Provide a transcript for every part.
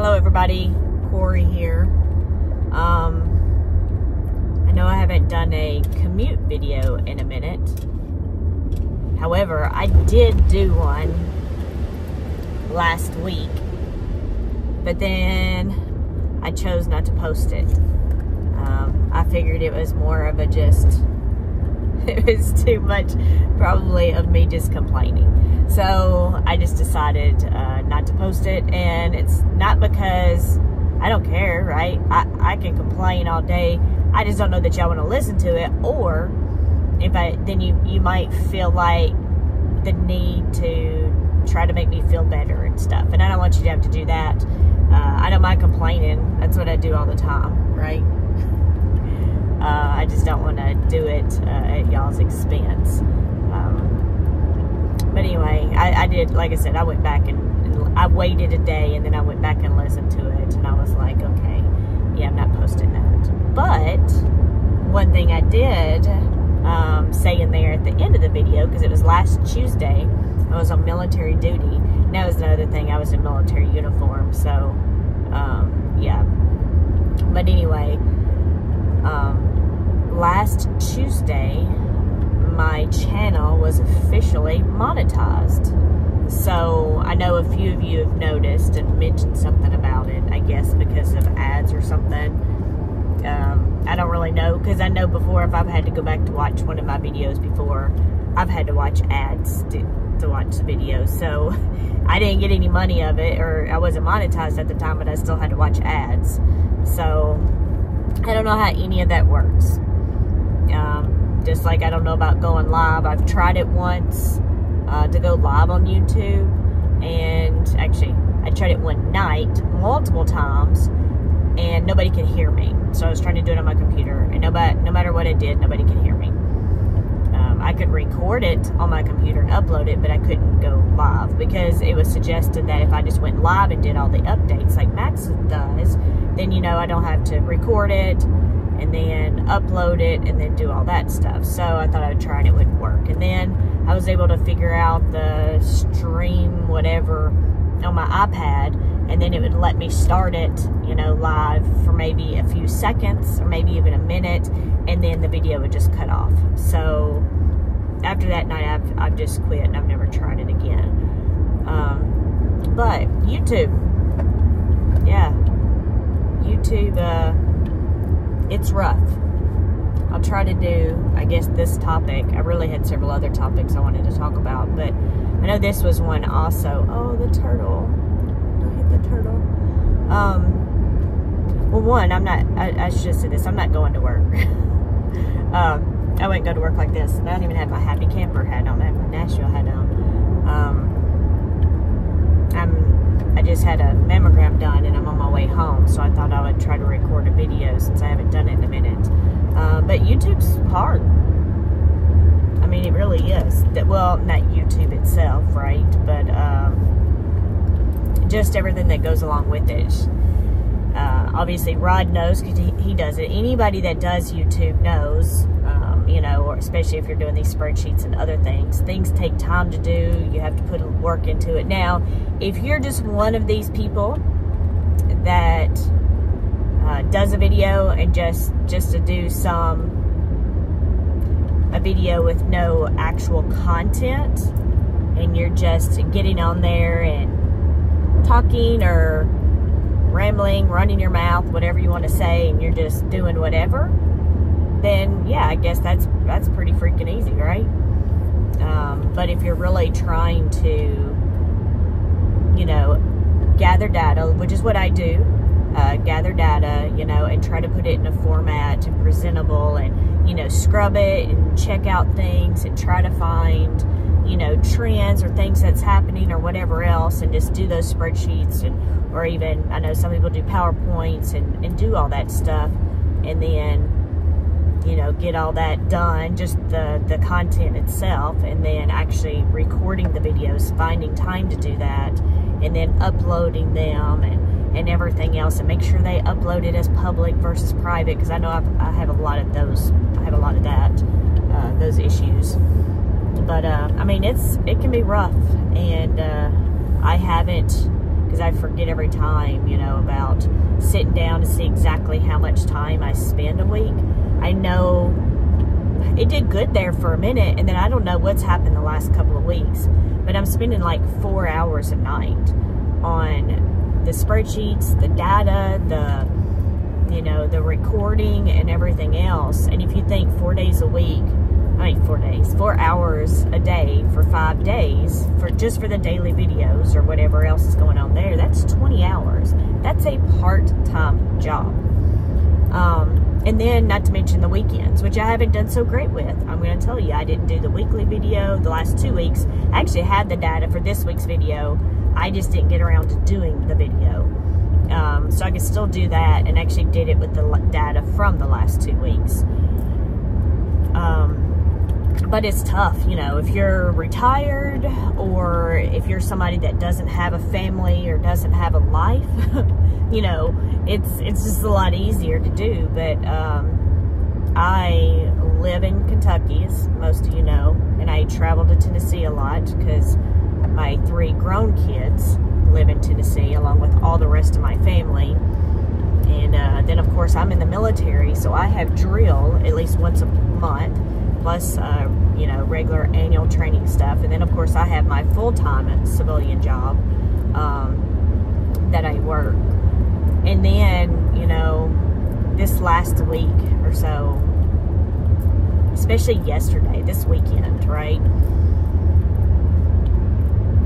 Hello everybody, Corie here. I know I haven't done a commute video in a minute. However, I did do one last week, but then I chose not to post it. I figured it was more of a it was too much probably of me just complaining. So I just decided not to post it, and it's not because I don't care, right? I can complain all day. I just don't know that y'all want to listen to it, or then you might feel like the need to try to make me feel better and stuff, and I don't want you to have to do that. I don't mind complaining. That's what I do all the time, right? I just don't want to do it at y'all's expense. But anyway, I did, like I said, I went back and I waited a day, and then I went back and listened to it, and I was like, okay, yeah, I'm not posting that. But one thing I did say in there at the end of the video, because it was last Tuesday, I was on military duty, and that was another thing, I was in military uniform, so, yeah. But anyway, last Tuesday, my channel was officially monetized. So I know a few of you have noticed and mentioned something about it, I guess because of ads or something. I don't really know, because I know before, if I've had to go back to watch one of my videos before, I've had to watch ads to watch the videos. So I didn't get any money of it, or I wasn't monetized at the time, but I still had to watch ads. So I don't know how any of that works. Just like I don't know about going live. I've tried it once to go live on YouTube, and actually I tried it one night multiple times, and nobody could hear me. So I was trying to do it on my computer, and no matter what I did, nobody could hear me. I could record it on my computer and upload it, but I couldn't go live, because it was suggested that if I just went live and did all the updates like Max does, then, you know, I don't have to record it and then upload it and then do all that stuff. So I thought I would try and it would work. And then I was able to figure out the stream whatever on my iPad, and then it would let me start it, you know, live for maybe a few seconds or maybe even a minute, and then the video would just cut off. So after that night, I've just quit, and I've never tried it again. But YouTube, yeah, YouTube, it's rough. I'll try to do, I guess, this topic. I really had several other topics I wanted to talk about, but I know this was one also. Oh, the turtle. Don't hit the turtle. Well, one, I should say this, I'm not going to work. I wouldn't go to work like this, and I don't even have my Happy Camper hat on. I have my Nashville hat on. I just had a mammogram done, and I'm on my way home, so I thought I would try to record a video since I haven't done it in a minute. But YouTube's hard. I mean, it really is. Well, not YouTube itself, right? But just everything that goes along with it. Obviously, Rod knows, because he does it. Anybody that does YouTube knows, you know, or especially if you're doing these spreadsheets and other things take time to do. You have to put work into it. Now, if you're just one of these people that does a video and just to do a video with no actual content, and you're just getting on there and talking or rambling, running your mouth, whatever you want to say, and you're just doing whatever, then yeah, I guess that's pretty freaking easy, right? But if you're really trying to, you know, gather data, which is what I do, gather data, you know, and try to put it in a format and presentable, and, you know, scrub it and check out things and try to find, you know, trends or things that's happening or whatever else, and just do those spreadsheets, or even, I know some people do PowerPoints and do all that stuff, and then, you know, get all that done, just the content itself, and then actually recording the videos, finding time to do that, and then uploading them and everything else, and make sure they upload it as public versus private, because I know I have a lot of those. I have a lot of that, those issues. But I mean, it can be rough, and I haven't because I forget every time, you know, about sitting down to see exactly how much time I spend a week. I know it did good there for a minute, and then I don't know what's happened the last couple of weeks, but I'm spending like 4 hours a night on the spreadsheets, the data, the, you know, the recording and everything else. And if you think 4 days a week, 4 hours a day for 5 days, for just for the daily videos or whatever else is going on there, that's 20 hours. That's a part-time job. And then, not to mention the weekends, which I haven't done so great with. I'm going to tell you, I didn't do the weekly video the last 2 weeks. I actually had the data for this week's video. I just didn't get around to doing the video. So I could still do that, and actually did it with the data from the last 2 weeks. But it's tough, you know, if you're retired, or if you're somebody that doesn't have a family or doesn't have a life, you know, it's just a lot easier to do. But I live in Kentucky, as most of you know, and I travel to Tennessee a lot because my 3 grown kids live in Tennessee along with all the rest of my family. And then, of course, I'm in the military, so I have drill at least once a month, plus, you know, regular annual training stuff. And then, of course, I have my full-time civilian job that I work. And then, you know, this last week or so, especially yesterday, this weekend, right,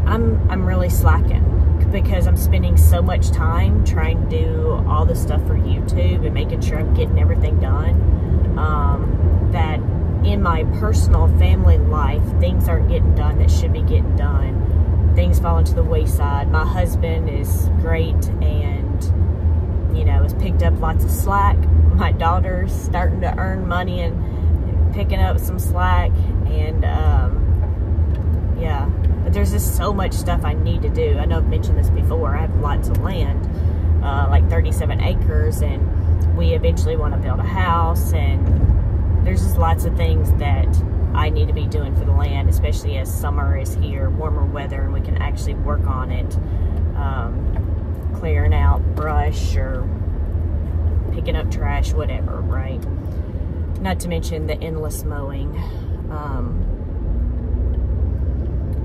I'm really slacking because I'm spending so much time trying to do all the stuff for YouTube and making sure I'm getting everything done, that in my personal family life, things aren't getting done that should be getting done. Things fall into the wayside. My husband is great and, you know, has picked up lots of slack. My daughter's starting to earn money and picking up some slack. And, yeah. But there's just so much stuff I need to do. I know I've mentioned this before. I have lots of land, like 37 acres, and we eventually want to build a house, and there's just lots of things that I need to be doing for the land, especially as summer is here, warmer weather, and we can actually work on it, clearing out brush or picking up trash, whatever, right? Not to mention the endless mowing.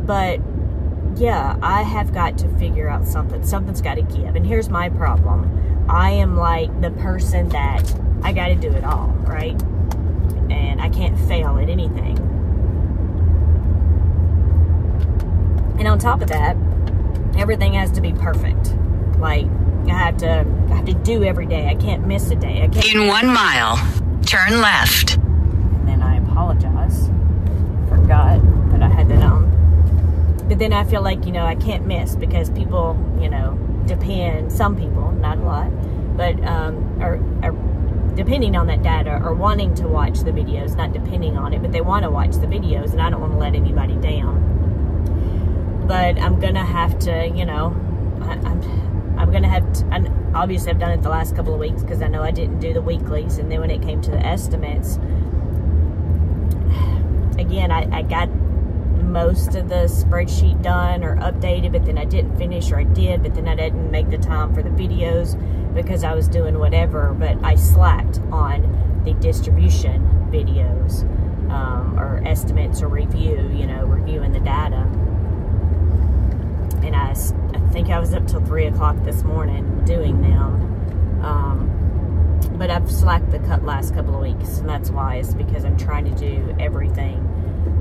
But yeah, I have got to figure out something. Something's got to give. And here's my problem. I am like the person that I got to do it all, right? And I can't fail at anything. And on top of that, everything has to be perfect. Like, I have to do every day. I can't miss a day. I can't. In 1 mile, turn left. And then I apologize. Forgot that I had that on. But then I feel like, you know, I can't miss because people, you know, depend, some people, not a lot, but are depending on that data or wanting to watch the videos, not depending on it, but they want to watch the videos, and I don't want to let anybody down. But I'm going to have to, you know, I'm going to have to, and obviously I've done it the last couple of weeks because I know I didn't do the weeklies, and then when it came to the estimates, again, I got most of the spreadsheet done or updated, but then I didn't finish, or I did, but then I didn't make the time for the videos because I was doing whatever. But I slacked on the distribution videos, or estimates or review, you know, reviewing the data. And I think I was up till 3 o'clock this morning doing them. But I've slacked the last couple of weeks, and that's why. It's because I'm trying to do everything,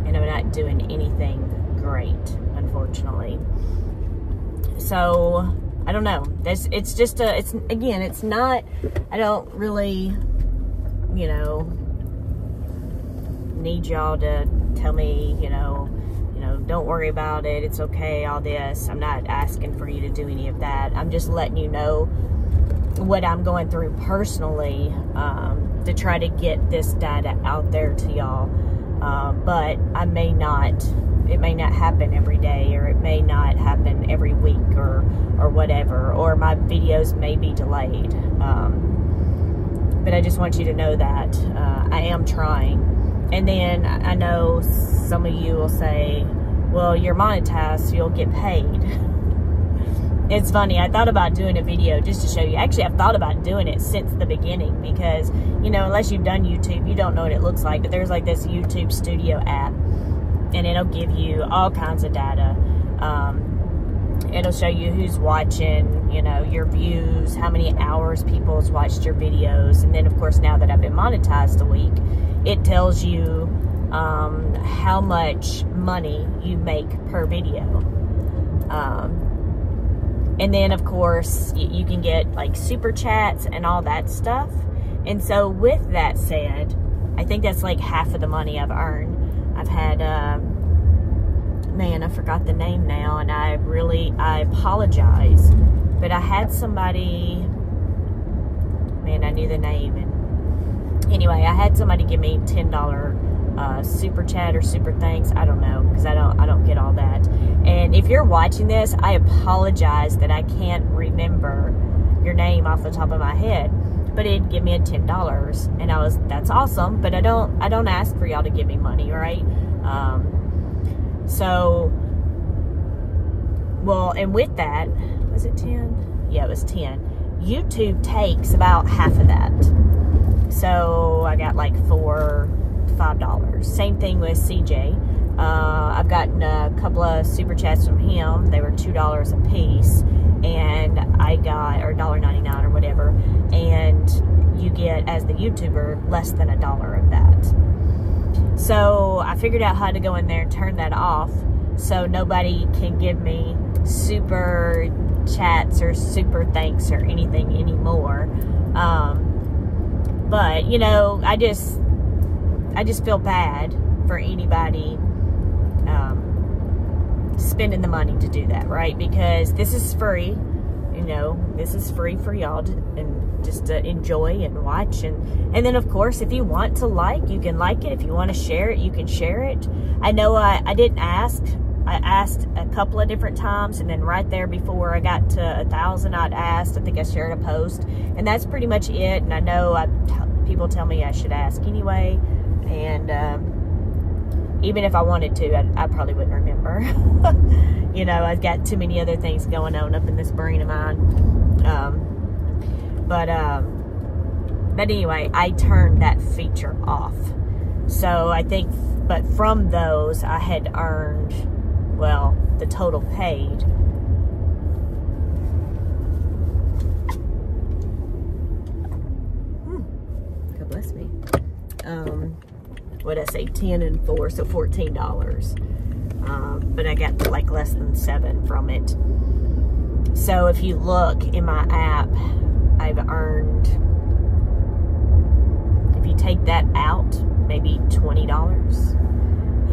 and I'm not doing anything great, unfortunately. So, I don't know. It's just again, it's not, I don't really, you know, need y'all to tell me, you know, don't worry about it, it's okay, all this. I'm not asking for you to do any of that. I'm just letting you know what I'm going through personally, to try to get this data out there to y'all. But it may not happen every day, or it may not happen every week, or whatever, or my videos may be delayed. But I just want you to know that I am trying. And then I know some of you will say, well, you're monetized, so you'll get paid. It's funny, I thought about doing a video just to show you. Actually, I've thought about doing it since the beginning because, you know, unless you've done YouTube, you don't know what it looks like. But there's like this YouTube Studio app, and it'll give you all kinds of data. It'll show you who's watching, you know, your views, how many hours people's watched your videos. And then, of course, now that I've been monetized a week, it tells you how much money you make per video. And then, of course, you can get, like, super chats and all that stuff. And so, with that said, I think that's, like, half of the money I've earned. I've had, man, I forgot the name now, and I apologize. But I had somebody, man, I knew the name. And anyway, I had somebody give me $10 super chat or super thanks. I don't know, because I don't get all that. And if you're watching this, I apologize that I can't remember your name off the top of my head. But it'd give me a $10, and that's awesome. But I don't ask for y'all to give me money, right? So, well, and with that, was it 10? Yeah, it was 10. YouTube takes about half of that. So I got like $4 to $5. Same thing with CJ. I've gotten a couple of super chats from him. They were $2 a piece, and I got, or $1.99 or whatever. And you get, as the YouTuber, less than $1 of that. So I figured out how to go in there and turn that off, so nobody can give me super chats or super thanks or anything anymore. But you know, I just feel bad for anybody spending the money to do that, right? Because this is free, you know, this is free for y'all to enjoy and watch. And then, of course, if you want to like, you can like it. If you want to share it, you can share it. I know I didn't ask. I asked a couple of different times, and then right there before I got to 1,000, I'd asked. I think I shared a post, and that's pretty much it. And I know people tell me I should ask anyway, and even if I wanted to, I probably wouldn't remember. You know, I've got too many other things going on up in this brain of mine. But anyway, I turned that feature off. So I think, but from those, I had earned, well, the total paid. God bless me. What did I say? 10 and 4, so $14. But I got like less than 7 from it. So if you look in my app, I've earned, if you take that out, maybe $20.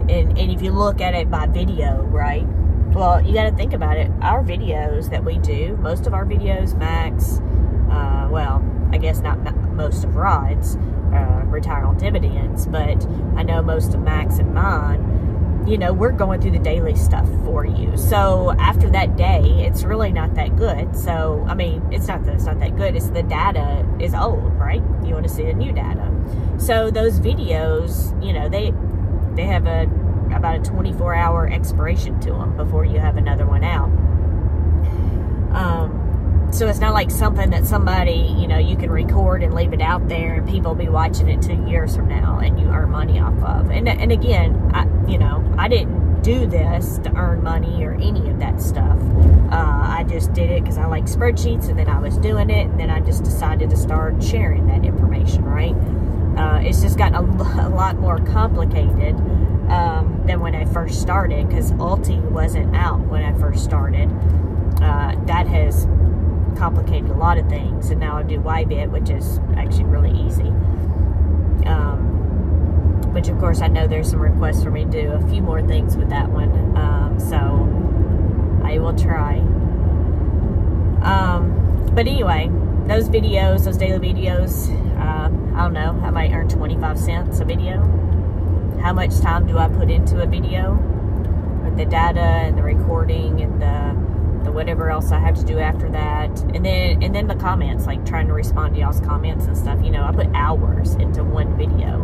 And if you look at it by video, right? Well, you got to think about it. Our videos that we do, most of our videos, Max, well, I guess not most of Rod's, retire on dividends, but I know most of Max and mine, you know, we're going through the daily stuff for you. So after that day, it's really not that good. So, I mean, it's not that it's not that good. It's the data is old, right? You want to see the new data. So those videos, you know, they have about a 24-hour expiration to them before you have another one out. So it's not like something that somebody, you know, you can record and leave it out there and people will be watching it 2 years from now and you earn money off of. And again, you know, I didn't do this to earn money or any of that stuff. I just did it because I like spreadsheets, and then I was doing it, and then I just decided to start sharing that information, right? It's just gotten a lot more complicated than when I first started, because Ulti wasn't out when I first started. That has complicated a lot of things, and now I do YBit, which is actually really easy. Which of course I know there's some requests for me to do a few more things with that one, so I will try. But anyway, those videos, those daily videos, I don't know, I might earn 25 cents a video. How much time do I put into a video with the data and the recording and the whatever else I have to do after that, and then the comments, like trying to respond to y'all's comments and stuff. You know, I put hours into one video.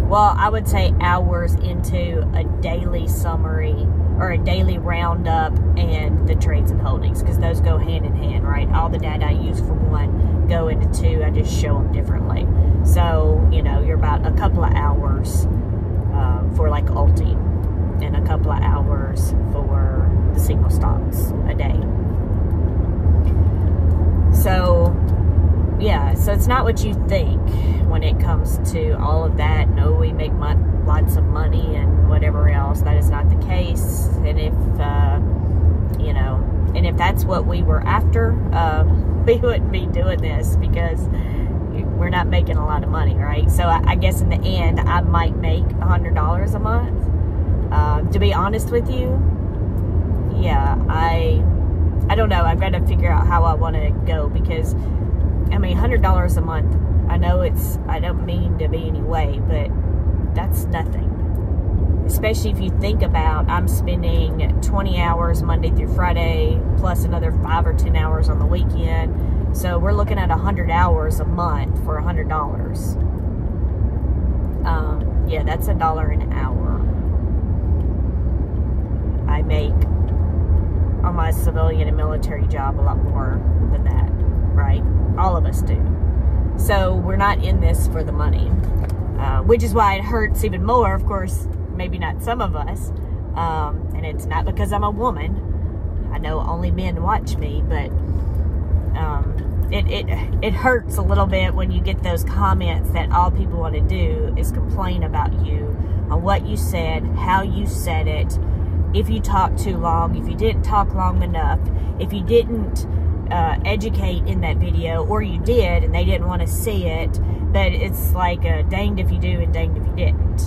Well, I would say hours into a daily summary or a daily roundup and the trades and holdings, because those go hand in hand, right? All the data I use for one go into two. I just show them differently. So, you know, you're about a couple of hours for like alting, and a couple of hours for the single stocks a day. So, yeah, so it's not what you think when it comes to all of that. No, we make lots of money and whatever else. That is not the case. And if, you know, and if that's what we were after, we wouldn't be doing this, because we're not making a lot of money, right? So I guess in the end, I might make $100 a month. To be honest with you, yeah, I don't know. I've got to figure out how I want to go, because, I mean, $100 a month, I know I don't mean to be any way, but that's nothing. Especially if you think about, I'm spending 20 hours Monday through Friday, plus another 5 or 10 hours on the weekend. So we're looking at 100 hours a month for $100. Yeah, that's $1 an hour. I make on my civilian and military job a lot more than that, right? All of us do. So we're not in this for the money, which is why it hurts even more. Of course, maybe not some of us, and it's not because I'm a woman. I know only men watch me, but it hurts a little bit when you get those comments that all people want to do is complain about you, on what you said, how you said it, if you talked too long, if you didn't talk long enough, if you didn't educate in that video, or you did and they didn't want to see it. But it's like danged if you do and danged if you didn't.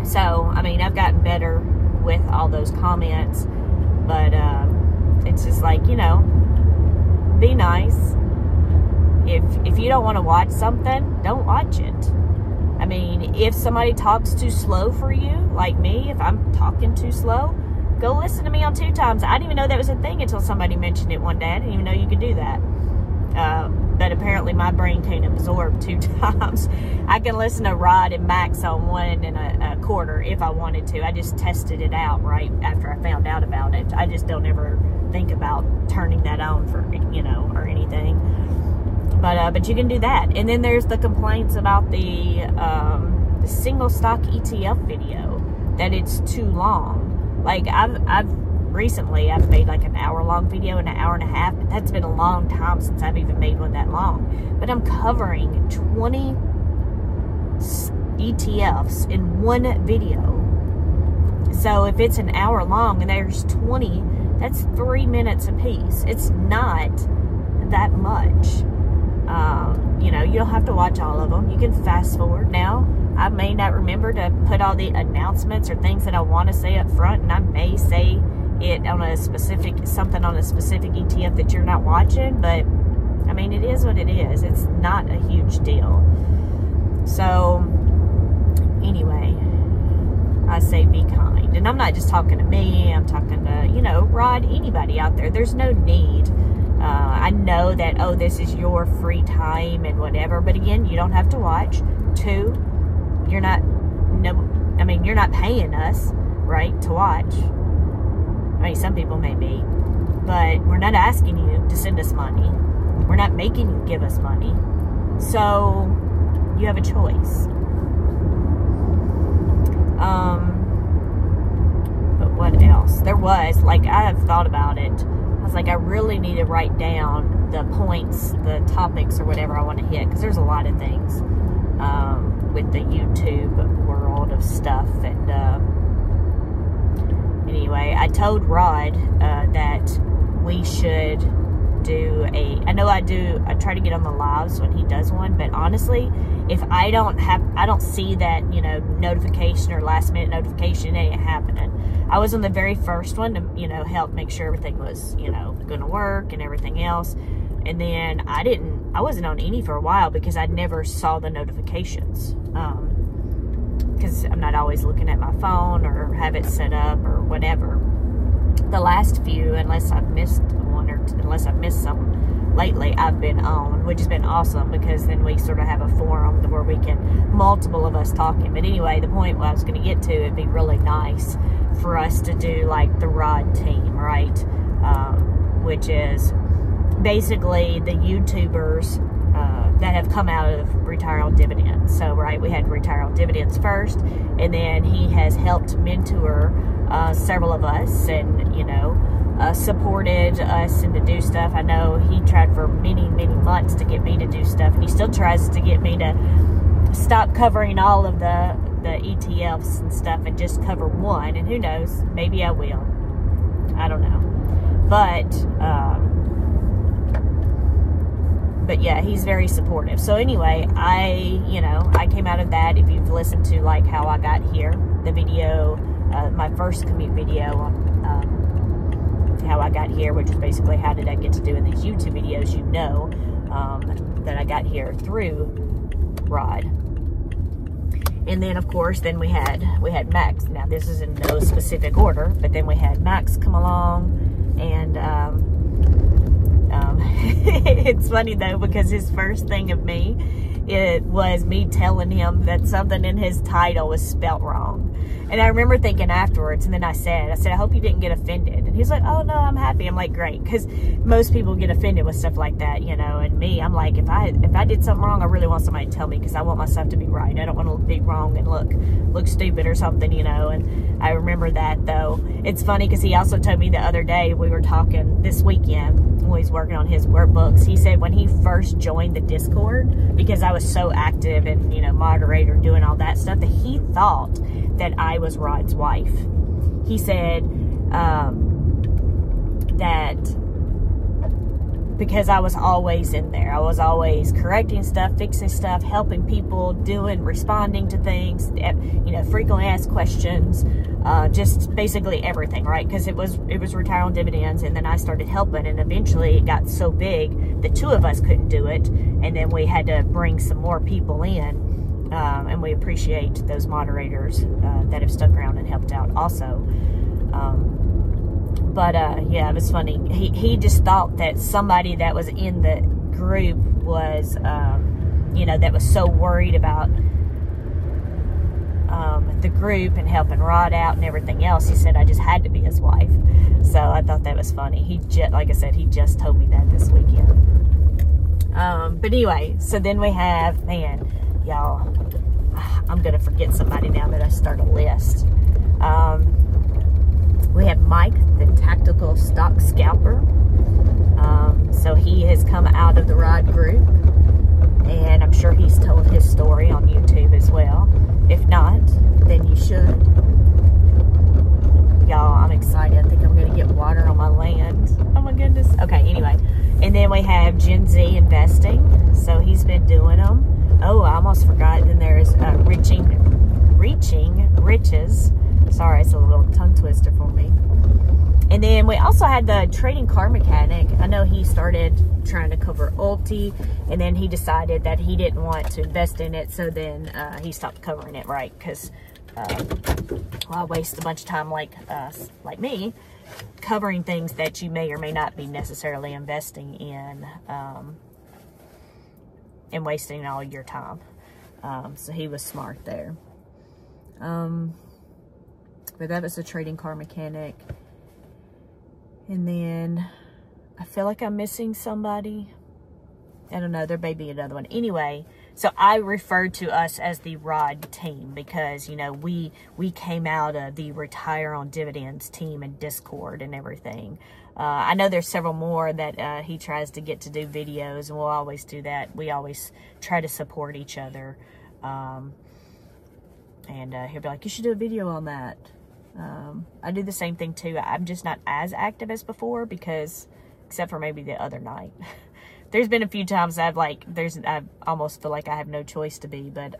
So, I mean, I've gotten better with all those comments, but it's just like, you know, be nice. If you don't want to watch something, don't watch it. I mean, if somebody talks too slow for you, like me, if I'm talking too slow, go listen to me on 2 times. I didn't even know that was a thing until somebody mentioned it one day. I didn't even know you could do that. But apparently my brain can't absorb 2 times. I can listen to Rod and Max on 1 1/4 if I wanted to. I just tested it out right after I found out about it. I just don't ever think about turning that on for, you know, or anything. But you can do that. And then there's the complaints about the single stock ETF video, that it's too long. Like I've recently made like an hour-long video and an hour and a half, but that's been a long time since I've even made one that long. But I'm covering 20 ETFs in one video. So if it's an hour long and there's 20, that's 3 minutes a piece. It's not that much. You know, you don't have to watch all of them. You can fast forward. Now, I may not remember to put all the announcements or things that I want to say up front, and I may say it on a specific, something on a specific ETF that you're not watching, but I mean, it is what it is. It's not a huge deal. So anyway, I say be kind. And I'm not just talking to me, I'm talking to, you know, Rod, anybody out there. There's no need. I know that, oh, this is your free time and whatever, but again, you don't have to watch. 2, you're not, I mean, you're not paying us, right, to watch. I mean, some people may be, but we're not asking you to send us money. We're not making you give us money. So, you have a choice. But what else? There was, like, I have thought about it. I was like, I really need to write down the points, the topics or whatever I want to hit, because there's a lot of things with the YouTube world of stuff. And anyway, I told Rod that we should do I know I try to get on the lives when he does one, but honestly, if I don't see that, you know, notification or last minute notification, it ain't happening. I was on the very first one to, you know, help make sure everything was, you know, gonna work and everything else. And then I wasn't on any for a while because I never saw the notifications. Because I'm not always looking at my phone or have it set up or whatever. The last few, unless I've missed one or two, unless I missed some lately, I've been on, which has been awesome, because then we sort of have a forum where we can, multiple of us talking. But anyway, the point I was going to get to, it'd be really nice for us to do like the Rod team, right? Which is basically the YouTubers that have come out of Retire on Dividends. So, right, we had Retire on Dividends first, and then he has helped mentor several of us, and, you know, supported us and to do stuff. I know he tried for many, many months to get me to do stuff, and he still tries to get me to stop covering all of the ETFs and stuff and just cover one, and who knows, maybe I will. I don't know. But yeah, he's very supportive. So anyway, I came out of that. If you've listened to like how I got here, the video, my first commute video on how I got here, which is basically how did I get to doing these YouTube videos, you know, that I got here through Rod. And then of course, then we had Max. Now this is in no specific order, but then we had Max come along, and it's funny though, because his first thing of me, it was me telling him that something in his title was spelt wrong. And I remember thinking afterwards, and then I said, I hope you didn't get offended. And he's like, oh no, I'm happy. I'm like, great. Because most people get offended with stuff like that, you know, and me, I'm like, if I did something wrong, I really want somebody to tell me, because I want my stuff to be right. I don't want to be wrong and look stupid or something, you know. And I remember that though. It's funny because he also told me the other day, we were talking this weekend when he's working on his workbooks. He said when he first joined the Discord, because I was so active and, you know, moderator, doing all that stuff, that he thought that I was Rod's wife. He said that because I was always in there, I was always correcting stuff, fixing stuff, helping people, responding to things, you know, frequently asked questions, just basically everything, right? Because it was Retire on Dividends, and then I started helping, and eventually it got so big the two of us couldn't do it, and then we had to bring some more people in. And we appreciate those moderators that have stuck around and helped out also. Yeah, it was funny. He just thought that somebody that was in the group was, you know, that was so worried about the group and helping Rod out and everything else. He said I just had to be his wife. So I thought that was funny. Like I said, he just told me that this weekend. But anyway, so then we have, man, y'all, I'm going to forget somebody now that I start a list. We have Mike, the Tactical Stock Scalper. So he has come out of the Rod group, and I'm sure he's told his story on YouTube as well. If not, then you should. Y'all, I'm excited. I think I'm going to get water on my land. Oh my goodness. Okay, anyway. And then we have Gen Z Investing. So he's been doing them. Oh, I almost forgot. Then there's Reaching Riches. Sorry, it's a little tongue twister for me. And then we also had the Trading Car Mechanic. I know he started trying to cover Ulti, and then he decided that he didn't want to invest in it, so then he stopped covering it, right? Because I waste a bunch of time like me covering things that you may or may not be necessarily investing in, and wasting all your time. So he was smart there. But that was the Trading Car Mechanic. And then I feel like I'm missing somebody. I don't know, there may be another one. Anyway, so I referred to us as the Rod team because, you know, we came out of the Retire on Dividends team in Discord and everything. I know there's several more that he tries to get to do videos, and we'll always do that. We always try to support each other. And he'll be like, you should do a video on that. I do the same thing too. I'm just not as active as before because, except for maybe the other night. There's been a few times I almost feel like I have no choice to be, but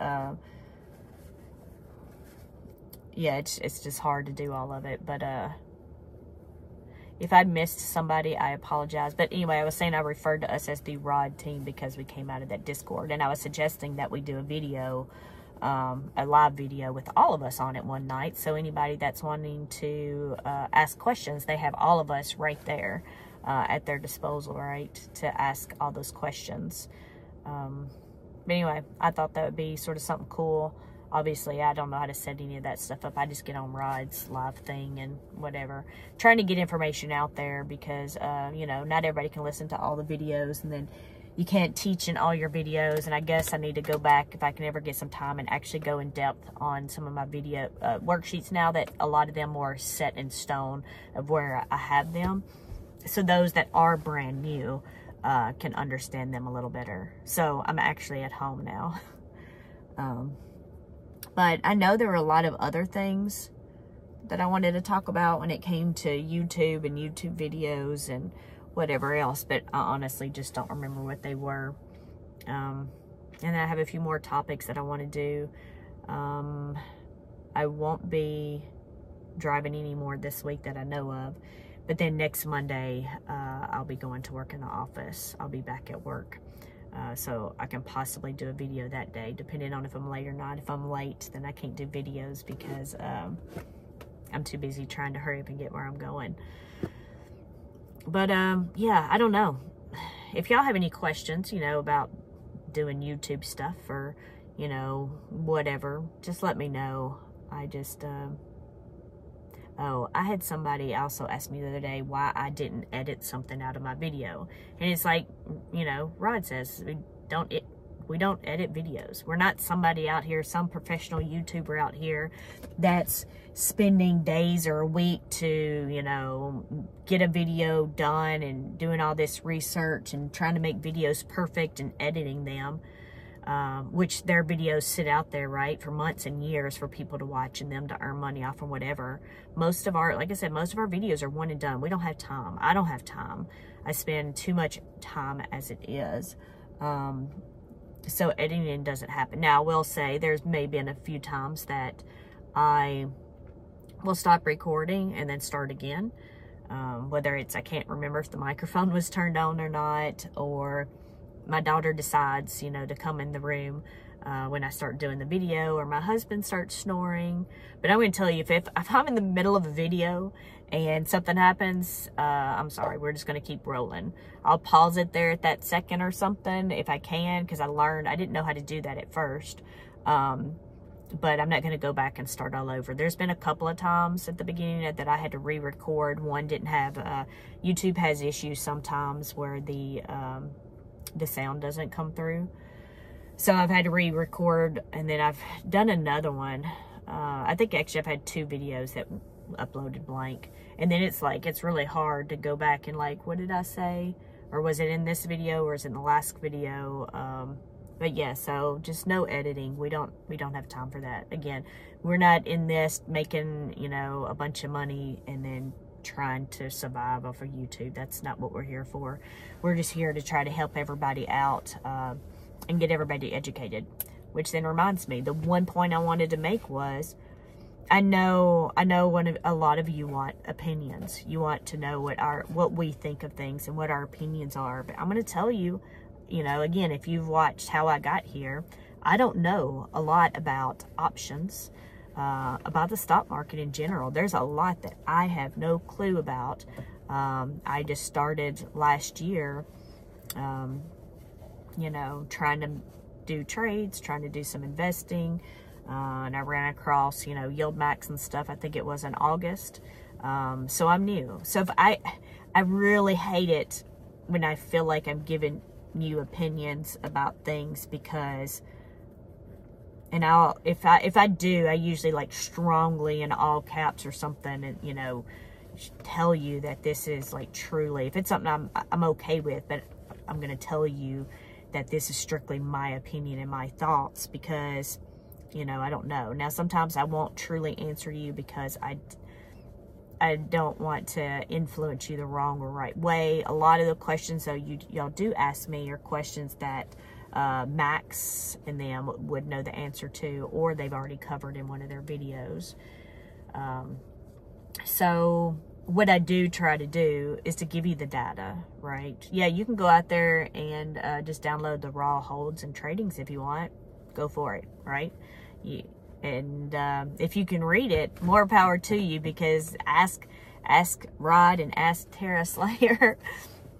yeah, it's just hard to do all of it. But if I missed somebody, I apologize. But anyway, I was saying I referred to us as the Rod team because we came out of that Discord, and I was suggesting that we do a video, a live video with all of us on it one night. So anybody that's wanting to ask questions, they have all of us right there. at their disposal, right, to ask all those questions. But anyway, I thought that would be sort of something cool. Obviously, I don't know how to set any of that stuff up. I just get on Rod's live thing and whatever. Trying to get information out there because, you know, not everybody can listen to all the videos, and then you can't teach in all your videos. And I guess I need to go back, if I can ever get some time, and actually go in depth on some of my video worksheets now that a lot of them are set in stone of where I have them. So those that are brand new can understand them a little better. So I'm actually at home now. But I know there were a lot of other things that I wanted to talk about when it came to YouTube and YouTube videos and whatever else, but I honestly just don't remember what they were. And I have a few more topics that I want to do. I won't be driving anymore this week that I know of, but then next Monday, I'll be going to work in the office. I'll be back at work. So I can possibly do a video that day, depending on if I'm late or not. If I'm late, then I can't do videos because I'm too busy trying to hurry up and get where I'm going. But yeah, I don't know. If y'all have any questions, you know, about doing YouTube stuff or, you know, whatever, just let me know. I just, oh, I had somebody also ask me the other day why I didn't edit something out of my video. And it's like, you know, Rod says, we don't edit videos. We're not somebody out here, some professional YouTuber out here that's spending days or a week to, you know, get a video done and doing all this research and trying to make videos perfect and editing them. Which their videos sit out there, right, for months and years for people to watch and them to earn money off or whatever. Most of our, like I said, most of our videos are one and done. We don't have time. I don't have time. I spend too much time as it is. So editing doesn't happen. Now, I will say there's maybe been a few times that I will stop recording and then start again. Whether it's, I can't remember if the microphone was turned on or not, or my daughter decides, you know, to come in the room when I start doing the video, or my husband starts snoring. But I'm going to tell you, if I'm in the middle of a video and something happens, I'm sorry, we're just going to keep rolling. I'll pause it there at that second or something if I can, because I didn't know how to do that at first. But I'm not going to go back and start all over. There's been a couple of times at the beginning that I had to re-record. One didn't have, YouTube has issues sometimes where the sound doesn't come through. So I've had to re-record, and then I've done another one. I think actually I've had 2 videos that uploaded blank. And then it's like, it's really hard to go back and like, what did I say? Or was it in this video, or is it in the last video? But yeah, so just no editing. We don't have time for that. Again, we're not in this making, you know, a bunch of money and then trying to survive off of YouTube. That's not what we're here for. We're just here to try to help everybody out and get everybody educated. Which then reminds me, the one point I wanted to make was, I know a lot of you want opinions. You want to know what we think of things and what our opinions are. But I'm going to tell you, you know, again, if you've watched how I got here, I don't know a lot about options, about the stock market in general. There's a lot that I have no clue about. I just started last year, you know, trying to do trades, trying to do some investing. And I ran across, you know, yield max and stuff. I think it was in August. So I'm new. So if I really hate it when I feel like I'm giving you opinions about things, because, and if I do, I usually like strongly in all caps or something, and, you know, tell you that this is like truly, if it's something I'm okay with, but I'm going to tell you that this is strictly my opinion and my thoughts, because, you know, I don't know. Now, sometimes I won't truly answer you because I don't want to influence you the wrong or right way. A lot of the questions, though, y'all do ask me are questions that Max and them would know the answer to, or they've already covered in one of their videos. So what I do try to do is to give you the data, right? Yeah, you can go out there and just download the raw holds and tradings if you want. Go for it, right? And if you can read it, more power to you, because ask Ask Rod and Ask Tara Slayer.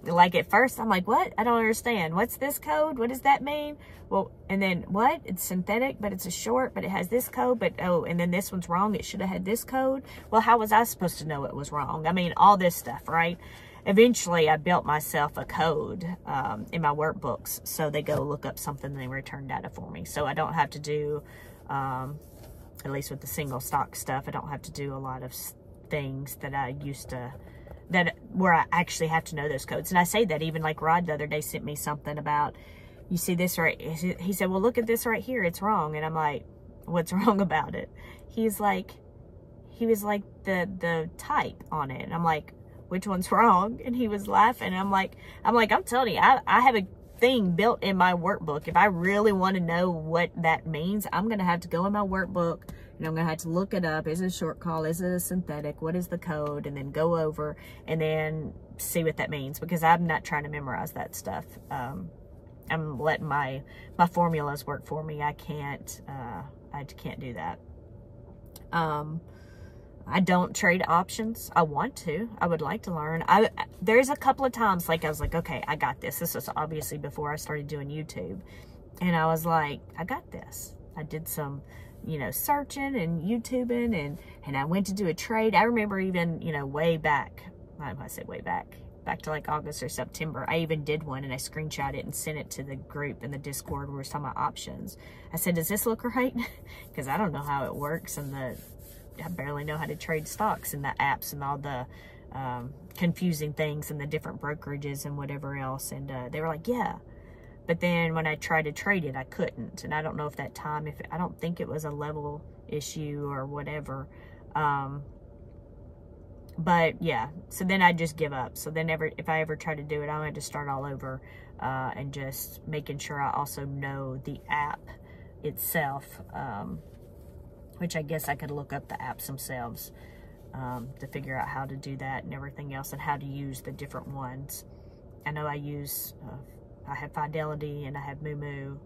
Like at first I'm like, what? I don't understand. What's this code? What does that mean? Well, and then what? It's synthetic, but it's a short, but it has this code, but oh, and then this one's wrong. It should have had this code. Well, how was I supposed to know it was wrong? I mean, all this stuff, right? Eventually I built myself a code in my workbooks. So they go look up something and they return data for me. So I don't have to do, at least with the single stock stuff, I don't have to do a lot of things that I used to, where I actually have to know those codes. And I say that even like Rod the other day sent me something about, you see this right? He said, well, look at this right here. It's wrong. And I'm like, what's wrong about it? He was like the type on it. And I'm like, which one's wrong? And he was laughing. And I'm like, I'm telling you, I have a thing built in my workbook. If I really want to know what that means, I'm going to have to go in my workbook and I'm going to have to look it up. Is it a short call? Is it a synthetic? What is the code? And then go over and then see what that means, because I'm not trying to memorize that stuff. I'm letting my formulas work for me. I can't do that. I don't trade options. I want to. I would like to learn. There's a couple of times like I was like, okay, I got this. This was obviously before I started doing YouTube. And I was like, I got this. I did some, searching and YouTubing and I went to do a trade. I remember even, way back, I say way back to like August or September, I even did one and I screenshot it and sent it to the group in the Discord where we're talking about options. I said, does this look right? Because I don't know how it works, and I barely know how to trade stocks and the apps and all the confusing things and the different brokerages and whatever else. And they were like, yeah. But then when I tried to trade it, I couldn't. And I don't know if that time, I don't think it was a level issue or whatever. But yeah, so then I just give up. So then if I ever try to do it, I'm going to start all over and just making sure I also know the app itself, which I guess I could look up the apps themselves to figure out how to do that and everything else and how to use the different ones. I know I have Fidelity and I have Moomoo.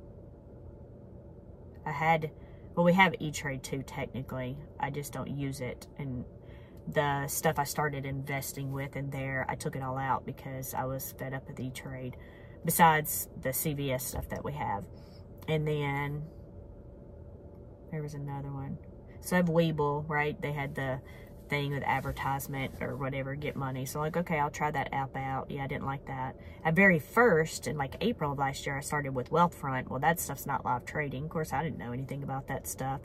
We have E-Trade too, technically. I just don't use it. And the stuff I started investing with in there, I took it all out because I was fed up with E-Trade, besides the CVS stuff that we have. And then there was another one. So I have Webull, right? They had the thing with advertisement or whatever, get money. So I'm like, okay, I'll try that app out. Yeah, I didn't like that. At very first, in like April of last year, I started with Wealthfront. Well, that stuff's not live trading. Of course, I didn't know anything about that stuff.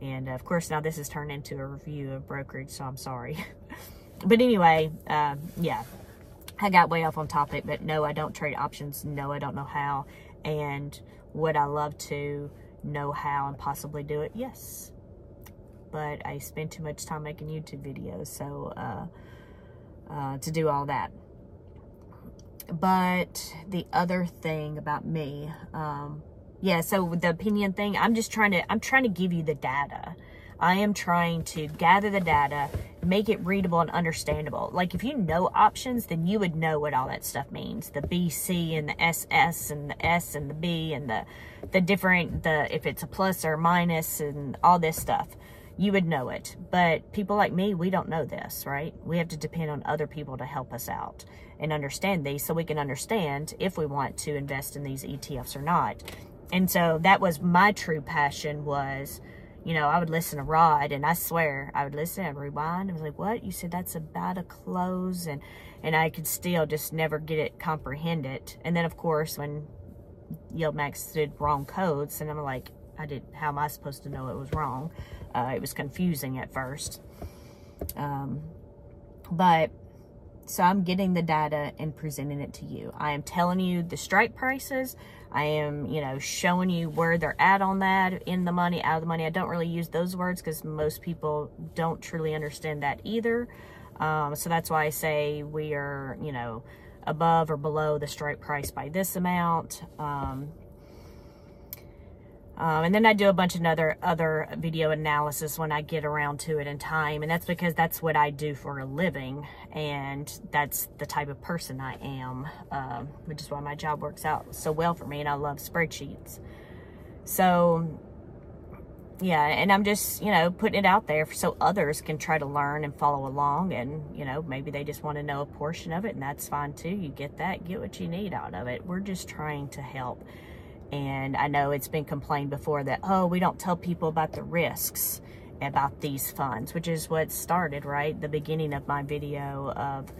And of course, now this has turned into a review of brokerage, so I'm sorry. But anyway, yeah, I got way off on topic. But no, I don't trade options. No, I don't know how. And would I love to know how and possibly do it? Yes. But I spend too much time making YouTube videos, so to do all that. But the other thing about me, yeah, so with the opinion thing, I'm trying to give you the data. I am trying to gather the data, make it readable and understandable. Like if you know options, then you would know what all that stuff means. The BC and the SS and the S and the B and the different, if it's a plus or minus and all this stuff, you would know it. But people like me, we don't know this, right? We have to depend on other people to help us out and understand these so we can understand if we want to invest in these ETFs or not. And so that was my true passion was, I would listen to Rod, and I swear I would listen and rewind. I was like, what? You said that's about to close? And I could still just never get it, comprehend it. And then, of course, when YieldMax did wrong codes, and I'm like, how am I supposed to know it was wrong? It was confusing at first. But, so I'm getting the data and presenting it to you. I am telling you the strike prices. I am, showing you where they're at on that, in the money, out of the money. I don't really use those words because most people don't truly understand that either. So that's why I say we are, above or below the strike price by this amount. And then I do a bunch of other video analysis when I get around to it in time. And that's because that's what I do for a living. And that's the type of person I am, which is why my job works out so well for me. And I love spreadsheets. So yeah, and I'm just, you know, putting it out there so others can try to learn and follow along. And, you know, maybe they just want to know a portion of it, and that's fine too. You get that, get what you need out of it. We're just trying to help. And I know it's been complained before that, oh, we don't tell people about the risks about these funds, which is what started, right? The beginning of my video of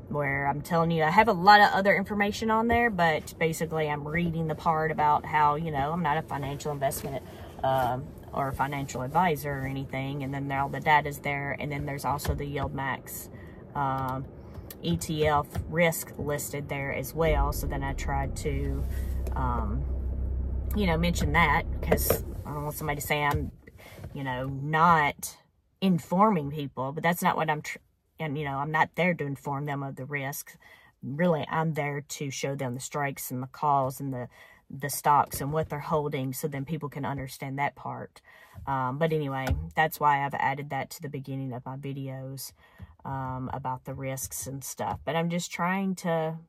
where I'm telling you, I have a lot of other information on there, but basically I'm reading the part about how, you know, I'm not a financial investment or a financial advisor or anything. And then all the data's there. And then there's also the Yield Max ETF risk listed there as well. So then I tried to, you know, mention that, because I don't want somebody to say I'm, you know, not informing people, but that's not what and, you know, I'm not there to inform them of the risks. Really, I'm there to show them the strikes and the calls and the stocks and what they're holding, so then people can understand that part. But anyway, that's why I've added that to the beginning of my videos about the risks and stuff. But I'm just trying to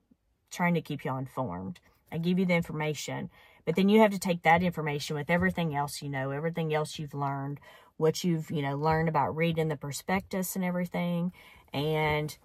keep y'all informed. I give you the information, but then you have to take that information with everything else you know, everything else you've learned, what you've, you know, learned about reading the prospectus and everything, and,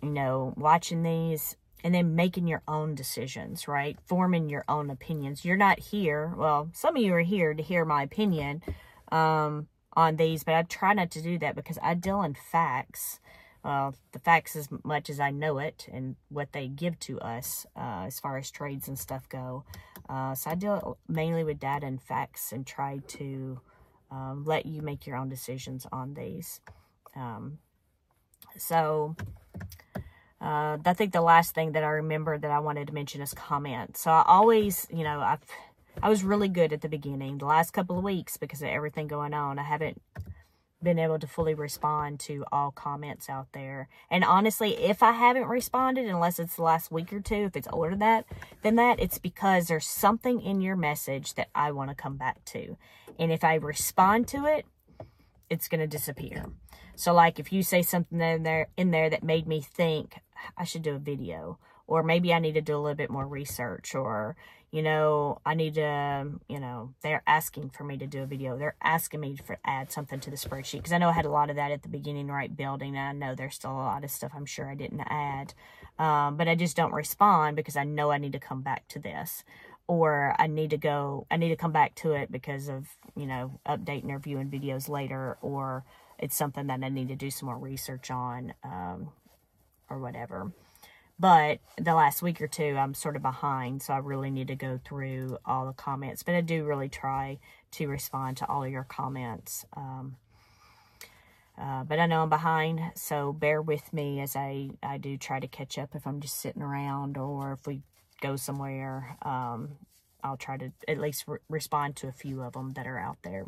you know, watching these, and then making your own decisions, right? Forming your own opinions. You're not here, well, some of you are here to hear my opinion on these, but I try not to do that because I deal in facts. Well, the facts as much as I know it and what they give to us as far as trades and stuff go. So I deal mainly with data and facts and try to let you make your own decisions on these. I think the last thing that I remember that I wanted to mention is comments. So I always, you know, I was really good at the beginning. The last couple of weeks, because of everything going on, I haven't been able to fully respond to all comments out there. And honestly, if I haven't responded, unless it's the last week or two, if it's older than that, it's because there's something in your message that I want to come back to. And if I respond to it, it's going to disappear. So like if you say something in there that made me think I should do a video, or maybe I need to do a little bit more research, or, you know, I need to, you know, they're asking for me to do a video. They're asking me to add something to the spreadsheet, because I know I had a lot of that at the beginning, right? Building. And I know there's still a lot of stuff I'm sure I didn't add. But I just don't respond because I know I need to come back to this. Or I need to come back to it because of, you know, updating or viewing videos later, or it's something that I need to do some more research on, or whatever. But the last week or two, I'm sort of behind, so I really need to go through all the comments. But I do really try to respond to all of your comments. But I know I'm behind, so bear with me as I do try to catch up if I'm just sitting around, or if we go somewhere. I'll try to at least respond to a few of them that are out there.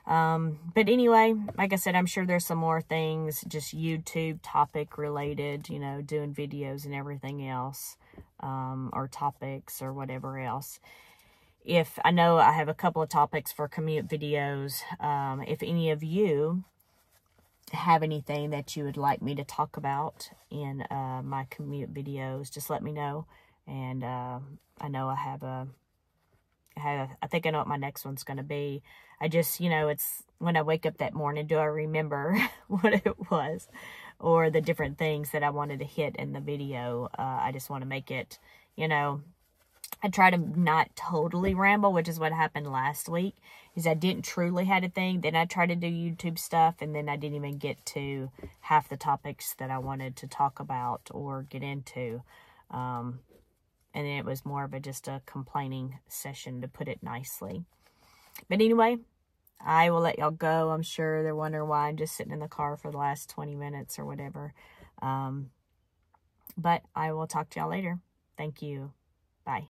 But anyway, like I said, I'm sure there's some more things, just YouTube topic related, you know, doing videos and everything else, or topics or whatever else. If I know I have a couple of topics for commute videos, if any of you have anything that you would like me to talk about in my commute videos, just let me know. And I know I think I know what my next one's going to be. I just, you know, it's when I wake up that morning, do I remember what it was, or the different things that I wanted to hit in the video. I just want to make it, you know, I try to not totally ramble, which is what happened last week, is I didn't truly have a thing. Then I tried to do YouTube stuff, and then I didn't even get to half the topics that I wanted to talk about or get into. And then it was more of just a complaining session, to put it nicely. But anyway, I will let y'all go. I'm sure they're wondering why I'm just sitting in the car for the last 20 minutes or whatever. But I will talk to y'all later. Thank you.